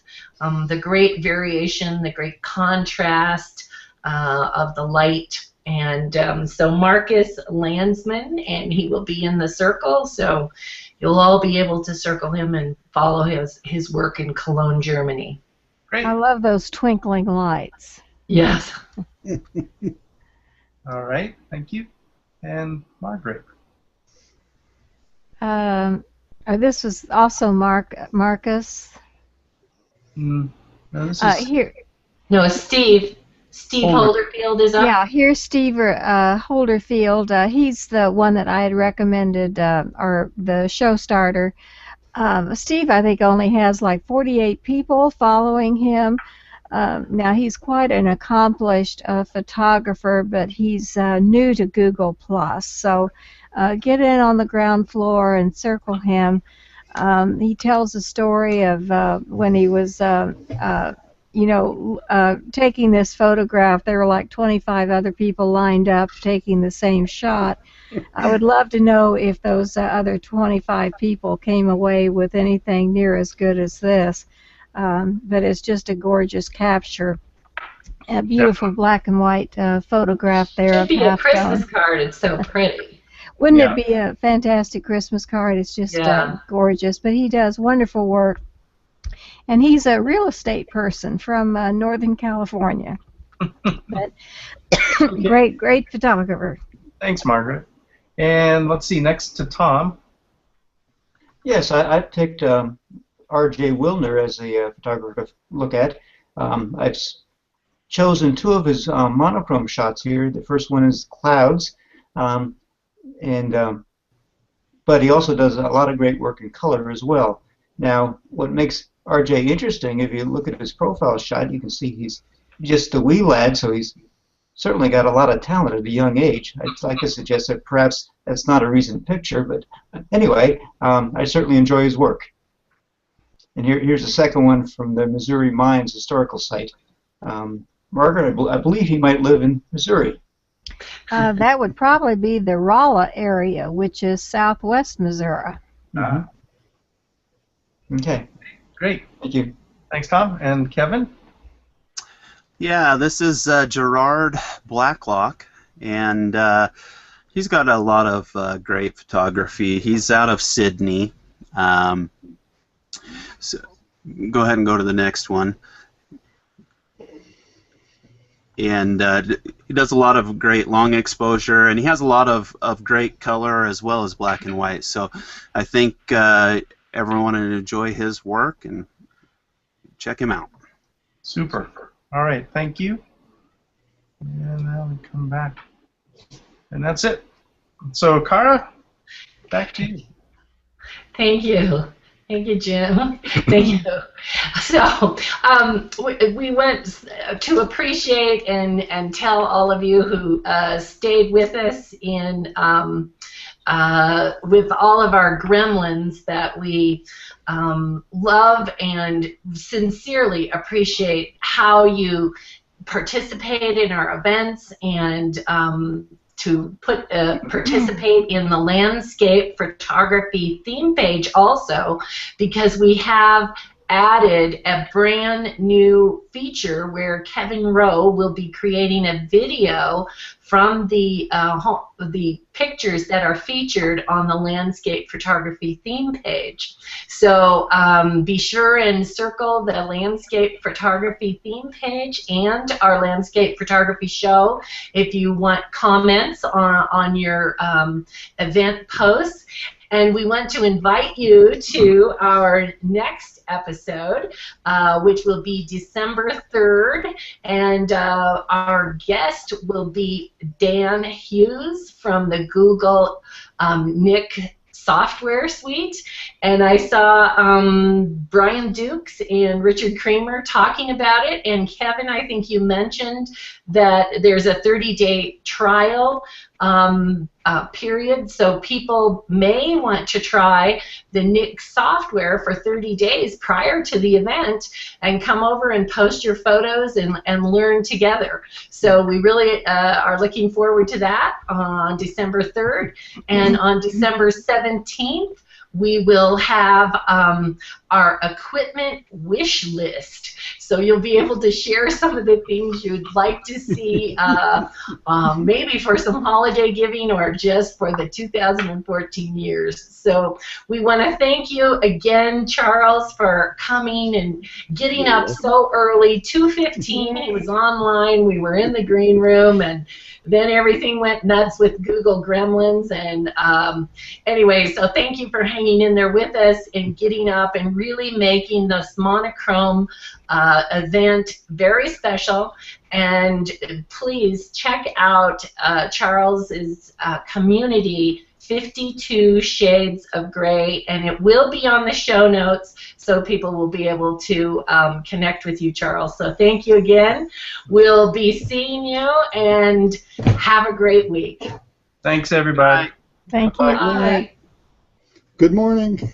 the great variation, the great contrast of the light. And so Marcus Landsman, and he will be in the circle, so you'll all be able to circle him and follow his work in Cologne, Germany. Great. I love those twinkling lights. Yes. All right, thank you. And Margaret. This was also Marcus. No, this is Here. No, it's Steve. Steve Holderfield is up. Yeah, here's Steve Holderfield. He's the one that I had recommended, or the show starter. Steve, I think, only has like 48 people following him. Now, he's quite an accomplished photographer, but he's new to Google+. So get in on the ground floor and circle him. He tells a story of when he was, taking this photograph. There were like 25 other people lined up taking the same shot. I would love to know if those other 25 people came away with anything near as good as this. But it's just a gorgeous capture. A beautiful black and white photograph there. Should of be a half Christmas tone. card. It's so pretty. Wouldn't it be a fantastic Christmas card? It's just gorgeous. But he does wonderful work. And he's a real estate person from Northern California. But great photographer. Thanks, Margaret. And let's see, next to Tom. Yes, I picked R.J. Wilner as a photographer to look at. I've chosen two of his monochrome shots here. The first one is clouds, but he also does a lot of great work in color as well. Now, what makes RJ interesting, if you look at his profile shot, you can see he's just a wee lad, so he's certainly got a lot of talent at a young age. I'd like to suggest that perhaps that's not a recent picture, but anyway, I certainly enjoy his work. And here's the second one from the Missouri Mines Historical Site. Margaret, I believe he might live in Missouri. That would probably be the Rolla area, which is southwest Missouri. Okay. Great. Thank you. Thanks, Tom. And Kevin? Yeah, this is Gerard Blacklock, and he's got a lot of great photography. He's out of Sydney. So go ahead and go to the next one. And he does a lot of great long exposure, and he has a lot of great color as well as black and white. So I think everyone will enjoy his work, and check him out. Super. All right, thank you. And now we come back. And that's it. So, Cara, back to you. Thank you. Thank you, Jim. Thank you. So we went to appreciate and tell all of you who stayed with us in with all of our gremlins that we love and sincerely appreciate how you participate in our events and to participate in the landscape photography theme page also, because we have added a brand new feature where Kevin Rowe will be creating a video from the pictures that are featured on the landscape photography theme page. So be sure and circle the landscape photography theme page and our landscape photography show if you want comments on your event posts. And we want to invite you to our next episode, which will be December 3rd, and our guest will be Dan Hughes from the Google Nick software suite, and I saw Brian Dukes and Richard Kramer talking about it, and Kevin, I think you mentioned that there's a 30-day trial period, so people may want to try the Nick software for 30 days prior to the event and come over and post your photos and learn together. So we really are looking forward to that on December 3rd, and on December 17th we will have our equipment wish list. So you'll be able to share some of the things you'd like to see, maybe for some holiday giving or just for the 2014 years. So we want to thank you again, Charles, for coming and getting up so early. 2:15, he was online. We were in the green room, and then everything went nuts with Google Gremlins. And anyway, so thank you for hanging in there with us and getting up and really making this monochrome event very special. And please check out Charles's community, 52 Shades of Gray, and it will be on the show notes so people will be able to connect with you, Charles. So thank you again. We'll be seeing you, and have a great week. Thanks, everybody. Thank you. Bye. Good morning.